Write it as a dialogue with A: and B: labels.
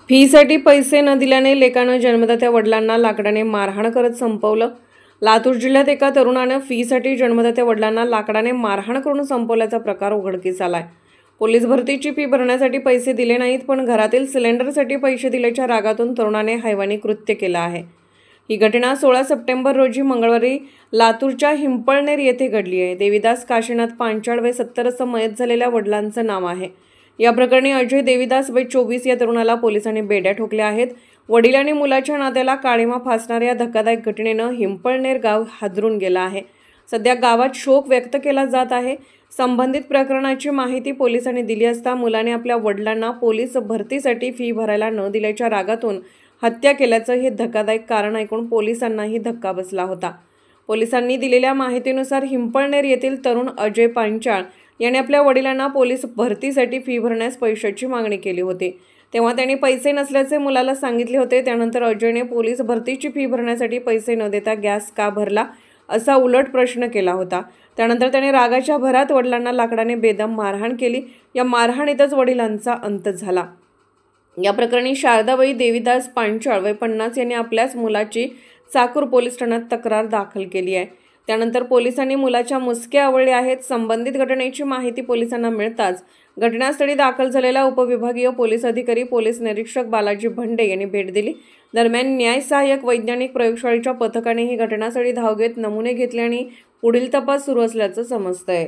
A: फीसाठी पैसे न दिल्याने लेकानं जन्मदात्या वडिलांना लाकडाने मारहाण करत संपवलं। लातूर जिल्ह्यात एका तरुणानं फीसाठी जन्मदात्या वडिलांना लाकडाने मारहाण करून संपवल्याचा प्रकार उघडकीस आलाय। पोलीस भरतीची फी भरण्यासाठी पैसे दिले नाहीत, पण घरातील सिलेंडरसाठी पैसे दिल्याच्या रागातून तरुणाने हैवानी कृत्य केलं आहे। ही घटना 16 सप्टेंबर रोजी मंगळवारी लातूरच्या हिंपळनेर येथे घडली आहे। देवीदास काशीनाथ पांचाळ वय 70 असं मयत झालेल्या वडिलांचं नाव आहे। या प्रकरणी अजय देवीदास वय 24 या तरुणाला पोलिसांनी बेड्या ठोकल्या आहेत। वडील आणि मुलाच्या नात्याला काळीमा फासणाऱ्या या धक्कादायक घटनेनं हिंपळनेर गाव हादरून गेलं आहे। सध्या गावात शोक व्यक्त केला जात आहे। संबंधित प्रकरणाची माहिती पोलिसांनी दिली असता मुलाने आपल्या वडिलांना पोलीस भरतीसाठी फी भरायला न दिल्याच्या रागातून हत्या केल्याचं हे धक्कादायक कारण ऐकून पोलिसांनाही धक्का बसला होता। पोलिसांनी दिलेल्या माहितीनुसार हिंपळनेर येथील तरुण अजय पांचाळ याने आपल्या वडिलांना पोलीस भरतीसाठी फी भरण्यास पैशाची मागणी केली होती। तेव्हा त्यांनी पैसे नसल्याचे मुलाला सांगितले होते। त्यानंतर अजयने पोलीस भरतीची फी भरण्यासाठी पैसे न देता गॅस का भरला असा उलट प्रश्न केला होता। त्यानंतर त्याने रागाच्या भरात वडिलांना लाकडाने बेदम मारहाण केली। या मारहाणीतच वडिलांचा अंत झाला। या प्रकरणी शारदाबाई देवीदास पांचाळ वय 50 यांनी आपल्याच मुलाची चाकूर पोलीस ठाण्यात तक्रार दाखल केली आहे। त्यानंतर पोलिसांनी मुलाच्या मुसके आवळले आहेत। संबंधित घटनेची माहिती पोलिसांना मिळताच घटनास्थळी दाखल झालेला उपविभागीय पोलीस अधिकारी पोलीस निरीक्षक बालाजी भंडे यांनी भेट दिली। दरम्यान न्याय सहाय्यक वैज्ञानिक प्रयोगशाळेच्या पथकाने ही घटनास्थळी धाव घेत नमुने घेतले आणि पुढील तपास सुरू असल्याचं समजतंय।